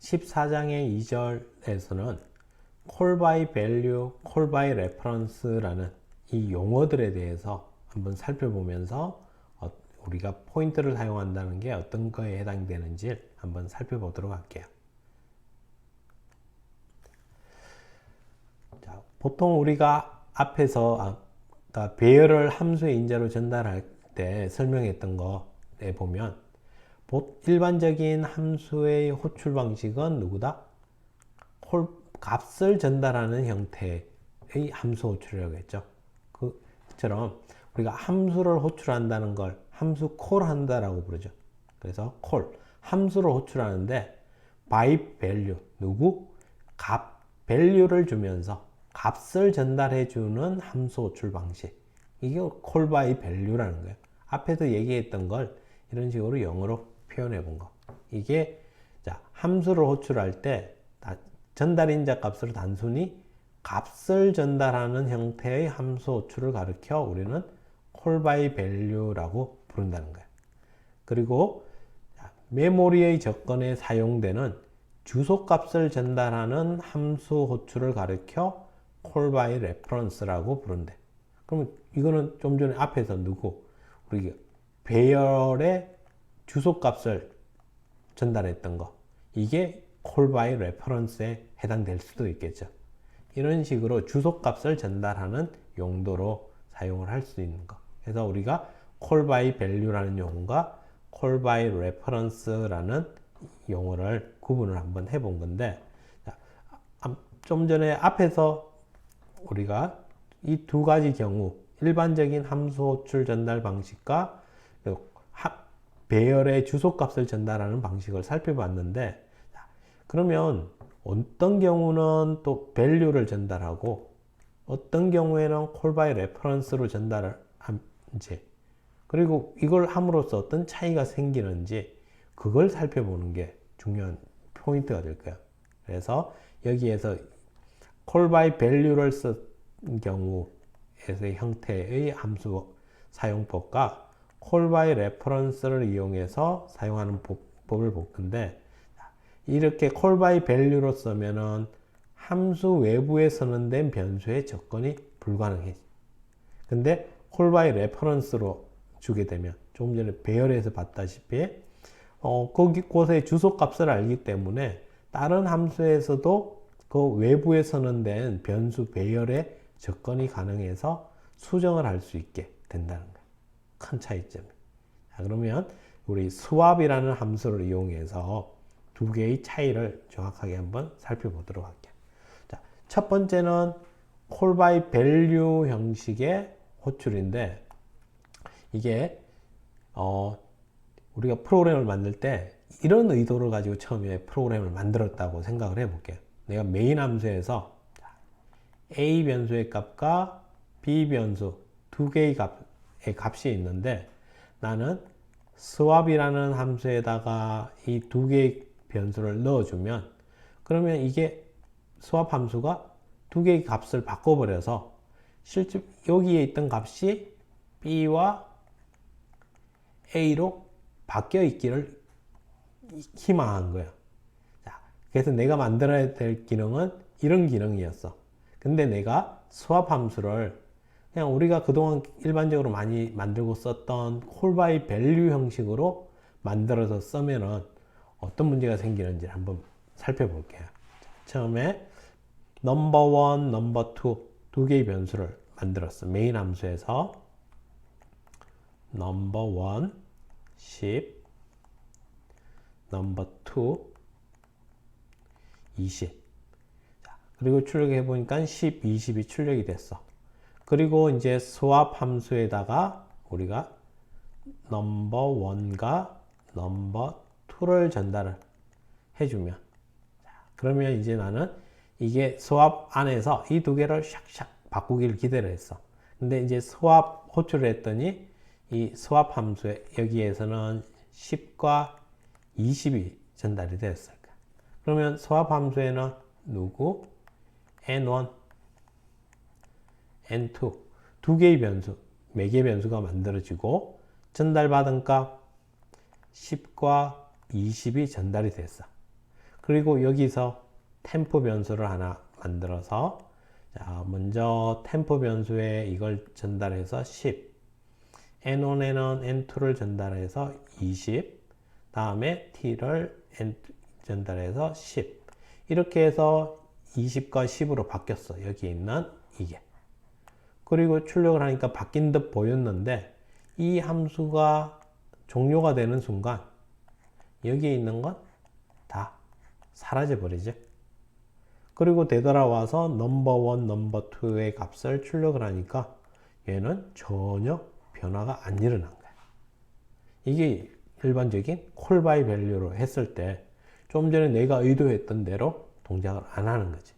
14장의 2절에서는 call by value, call by reference라는 이 용어들에 대해서 한번 살펴보면서 우리가 포인트를 사용한다는 게 어떤 거에 해당되는지 한번 살펴보도록 할게요. 자, 보통 우리가 앞에서 배열을 함수의 인자로 전달할 때 설명했던 거에 보면 일반적인 함수의 호출 방식은 누구다? 값을 전달하는 형태의 함수 호출이라고 했죠. 그처럼 우리가 함수를 호출한다는 걸 함수 콜 한다라고 부르죠. 그래서 콜, 함수를 호출하는데 by value, 누구? 값, value를 주면서 값을 전달해 주는 함수 호출 방식. 이게 call by value라는 거예요. 앞에서 얘기했던 걸 이런 식으로 영어로 표현해 본 거. 이게 자, 함수를 호출할 때 전달인자 값으로 단순히 값을 전달하는 형태의 함수 호출을 가리켜 우리는 call by value라고 부른다는 거예요. 그리고 메모리의 접근에 사용되는 주소값을 전달하는 함수 호출을 가리켜 call by reference라고 부른대. 그러면 이거는 좀 전에 앞에서 우리 배열의 주소값을 전달했던 거, 이게 call by reference에 해당될 수도 있겠죠. 이런 식으로 주소값을 전달하는 용도로 사용을 할 수 있는 거. 그래서 우리가 call by value라는 용어가 call by reference라는 용어를 구분을 한번 해본 건데, 좀 전에 앞에서 우리가 이 두 가지 경우, 일반적인 함수 호출 전달 방식과 배열의 주소값을 전달하는 방식을 살펴봤는데, 그러면 어떤 경우는 또 value를 전달하고 어떤 경우에는 call by reference로 전달을 하는지, 그리고 이걸 함으로써 어떤 차이가 생기는지 그걸 살펴보는 게 중요한 포인트가 될 거예요. 그래서 여기에서 call by value를 쓴 경우에서의 형태의 함수 사용법과 call by reference를 이용해서 사용하는 법을 볼 건데, 이렇게 call by value로 쓰면은 함수 외부에 선언된 변수의 접근이 불가능해. 근데 call by reference로 주게 되면 조금 전에 배열에서 봤다시피 곳의 주소값을 알기 때문에 다른 함수에서도 그 외부에 선언된 변수 배열에 접근이 가능해서 수정을 할 수 있게 된다는 거예요. 큰 차이점이. 자, 그러면 우리 swap이라는 함수를 이용해서 두 개의 차이를 정확하게 한번 살펴보도록 할게요. 자, 첫 번째는 call by value 형식의 호출인데, 이게 우리가 프로그램을 만들 때 이런 의도를 가지고 처음에 프로그램을 만들었다고 생각을 해볼게요. 내가 메인 함수에서 A 변수의 값과 B 변수 두 개의 값이 있는데, 나는 swap이라는 함수에다가 이 두 개의 변수를 넣어주면, 그러면 이게 swap 함수가 두 개의 값을 바꿔버려서 실제 여기에 있던 값이 B와 A로 바뀌어 있기를 희망한 거예요. 자, 그래서 내가 만들어야 될 기능은 이런 기능이었어. 근데 내가 swap 함수를 그냥 우리가 그동안 일반적으로 많이 만들고 썼던 call by value 형식으로 만들어서 쓰면은 어떤 문제가 생기는지 한번 살펴볼게요. 처음에 number 1, number 2 두 개의 변수를 만들었어. 메인 함수에서 number 1 10, number 2 20. 자, 그리고 출력해 보니까 10, 20이 출력이 됐어. 그리고 이제 swap 함수에다가 우리가 number 1과 number 2를 전달을 해주면, 그러면 이제 나는 이게 swap 안에서 이 두 개를 샥샥 바꾸기를 기대를 했어. 근데 이제 swap 호출을 했더니 이 swap 함수에 여기에서는 10과 20이 전달이 되었을 거야. 그러면 swap 함수에는 누구? n1, n2 두 개의 변수, 매개 변수가 만들어지고 전달받은 값 10과 20이 전달이 됐어. 그리고 여기서 템프 변수를 하나 만들어서 자, 먼저 템프 변수에 이걸 전달해서 10, N1에는 N2를 전달해서 20, 다음에 T를 전달해서 10. 이렇게 해서 20과 10으로 바뀌었어. 여기 있는 이게. 그리고 출력을 하니까 바뀐 듯 보였는데 이 함수가 종료가 되는 순간 여기에 있는 건 다 사라져 버리죠. 그리고 되돌아와서 넘버1, 넘버2의 값을 출력을 하니까 얘는 전혀 변화가 안 일어난 거야. 이게 일반적인 콜 바이 밸류로 했을 때 좀 전에 내가 의도했던 대로 동작을 안 하는 거지.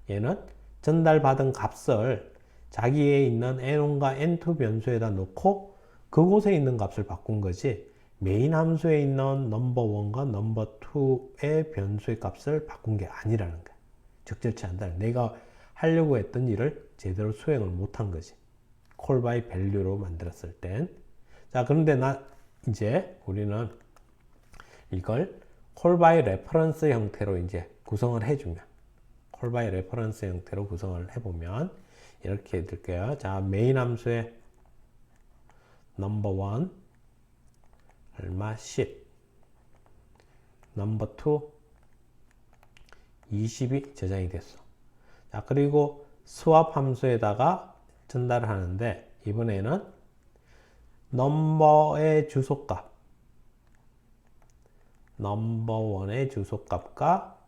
얘는 전달받은 값을 자기에 있는 N1과 N2 변수에다 놓고 그곳에 있는 값을 바꾼 거지 메인 함수에 있는 넘버1과 넘버2의 변수의 값을 바꾼 게 아니라는 거야. 적절치 않다. 내가 하려고 했던 일을 제대로 수행을 못한 거지. 콜 바이 밸류로 만들었을 땐. 자, 그런데 이제 우리는 이걸 콜 바이 레퍼런스 형태로 이제 구성을 해주면, 콜 바이 레퍼런스 형태로 구성을 해보면 이렇게 해둘게요. 자, 메인 함수에 넘버1 얼마 10, 넘버2 20이 저장이 됐어. 자, 그리고 스왑 함수에다가 전달을 하는데 이번에는 넘버의 주소값, 넘버1의 주소값과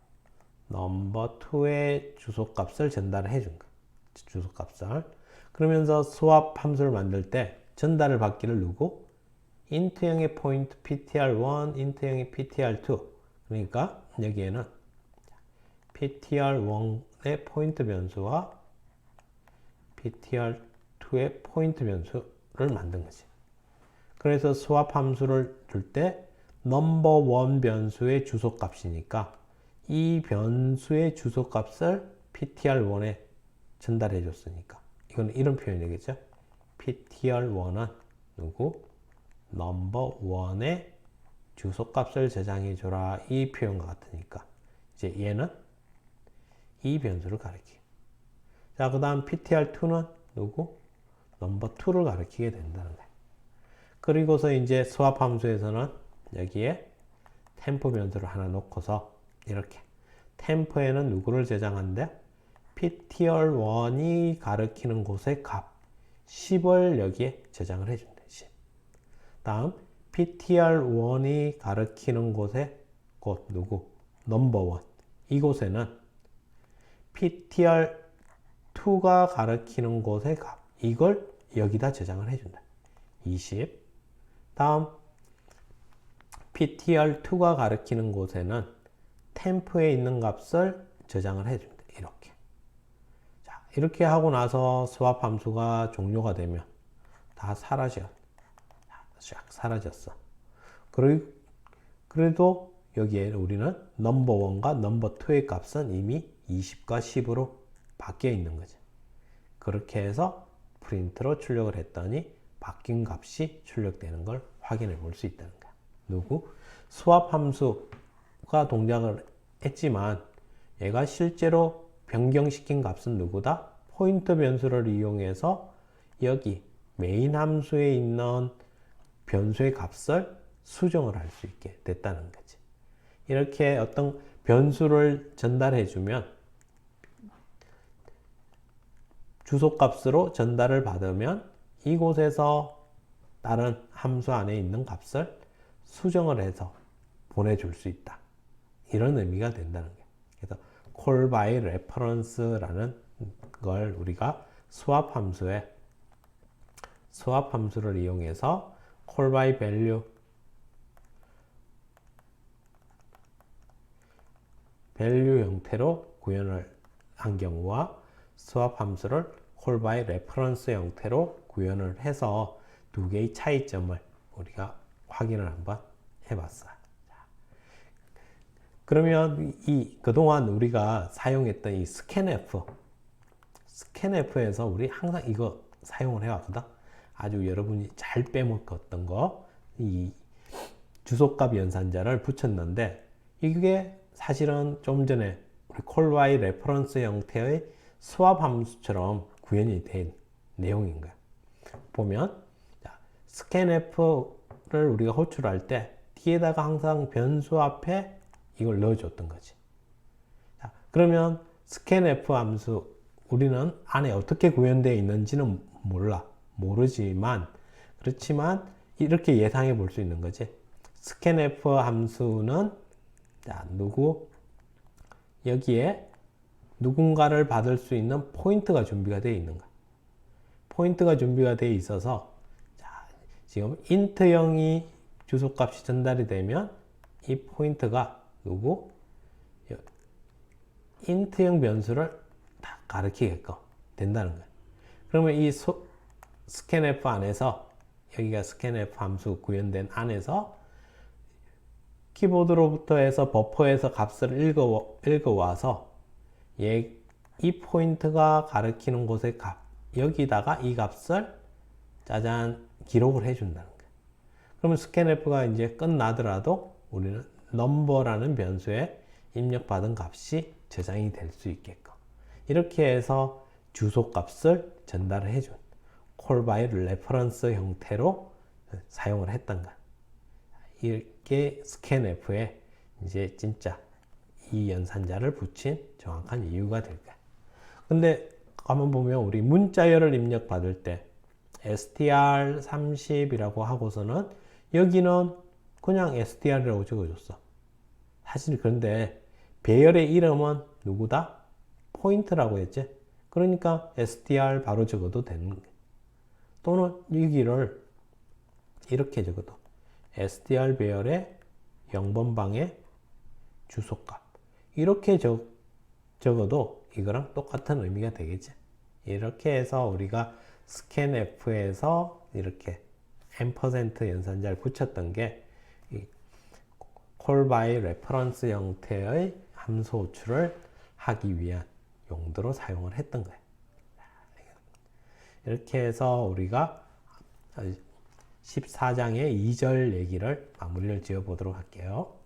넘버2의 주소값을 전달을 해준 거야. 주소값을. 그러면서 스왑 함수를 만들 때 전달을 받기를 누르고 int형의 포인트 ptr1, int형의 ptr2. 그러니까 여기에는 ptr1의 포인트 변수와 ptr2의 포인트 변수를 만든 거지. 그래서 스왑 함수를 줄 때 넘버1 변수의 주소값이니까 이 변수의 주소값을 ptr1에 전달해 줬으니까 이건 이런 표현이 되겠죠. ptr1은 누구? 넘버1의 주소값을 저장해 줘라. 이 표현과 같으니까 이제 얘는 이 변수를 가리키게. 자, 그 다음 ptr2는 누구? 넘버2를 가리키게 된다는 거예요. 그리고서 이제 스왑 함수에서는 여기에 템프 변수를 하나 놓고서 이렇게 템프에는 누구를 저장한대? ptr1이 가리키는 곳의 값 10을 여기에 저장을 해준대. 10. 다음 ptr1이 가리키는 곳의 곳 누구? 넘버1. 이곳에는 ptr2가 가리키는 곳의 값 이걸 여기다 저장을 해준다. 20. 다음 ptr2가 가리키는 곳에는 템프에 있는 값을 저장을 해준다. 이렇게. 자, 이렇게 하고 나서 스왑 함수가 종료가 되면 다 사라져. 쫙 사라졌어. 그래도 여기에 우리는 넘버1과 넘버2의 값은 이미 20과 10으로 바뀌어 있는 거지. 그렇게 해서 프린트로 출력을 했더니 바뀐 값이 출력되는 걸 확인해 볼 수 있다는 거야. 누구? 스왑 함수가 동작을 했지만 얘가 실제로 변경시킨 값은 누구다? 포인터 변수를 이용해서 여기 메인 함수에 있는 변수의 값을 수정을 할 수 있게 됐다는 거지. 이렇게 어떤 변수를 전달해 주면 주소값으로 전달을 받으면 이곳에서 다른 함수 안에 있는 값을 수정을 해서 보내줄 수 있다. 이런 의미가 된다는 거예요. 그래서 call by reference라는 걸 우리가 스왑 함수를 이용해서 call by value 형태로 구현을 한 경우와 스왑 함수를 call by reference 형태로 구현을 해서 두 개의 차이점을 우리가 확인을 한번 해봤어요. 그러면 그동안 우리가 사용했던 이 스캔F에서 우리 항상 이거 사용을 해왔거든. 아주 여러분이 잘 빼먹었던 거, 이 주소값 연산자를 붙였는데 이게 사실은 좀 전에 우리 call by reference 형태의 스왑 함수처럼 구현이 된 내용인 거야. 보면 scanf를 우리가 호출할 때 뒤에다가 항상 변수 앞에 이걸 넣어줬던 거지. 자, 그러면 scanf 함수 우리는 안에 어떻게 구현되어 있는지는 모르지만 그렇지만 이렇게 예상해 볼 수 있는 거지. scanf 함수는 자, 여기에 누군가를 받을 수 있는 포인트가 준비가 되어 있는 거야. 포인트가 준비가 되어 있어서 자, 지금 int형이 주소값이 전달이 되면 이 포인트가 int형 변수를 다 가리키게끔 된다는 거예요. 그러면 이 scanf 안에서 여기가 scanf 함수 구현된 안에서 키보드로부터 해서 버퍼에서 값을 읽어와서 이 포인트가 가리키는 곳의 값 여기다가 이 값을 짜잔 기록을 해준다는 거예요. 그러면 scanf가 이제 끝나더라도 우리는 number라는 변수에 입력받은 값이 저장이 될 수 있게끔 이렇게 해서 주소 값을 전달을 해준 call by reference 형태로 사용을 했던 거야. 이게 scanf에 이제 진짜 이 연산자를 붙인 정확한 이유가 될 거야. 근데 가만 보면 우리 문자열을 입력받을 때 str30이라고 하고서는 여기는 그냥 str이라고 적어줬어. 사실 그런데 배열의 이름은 누구다? 포인트라고 했지. 그러니까 str 바로 적어도 되는 거야. 또는 여기를 이렇게 적어도 str 배열의 0번방의 주소값 이렇게 적어도 이거랑 똑같은 의미가 되겠지. 이렇게 해서 우리가 scanf에서 이렇게 %, 연산자를 붙였던 게 이 call by reference 형태의 함수 호출을 하기 위한 용도로 사용을 했던 거예요. 이렇게 해서 우리가 14장의 2절 얘기를 마무리를 지어 보도록 할게요.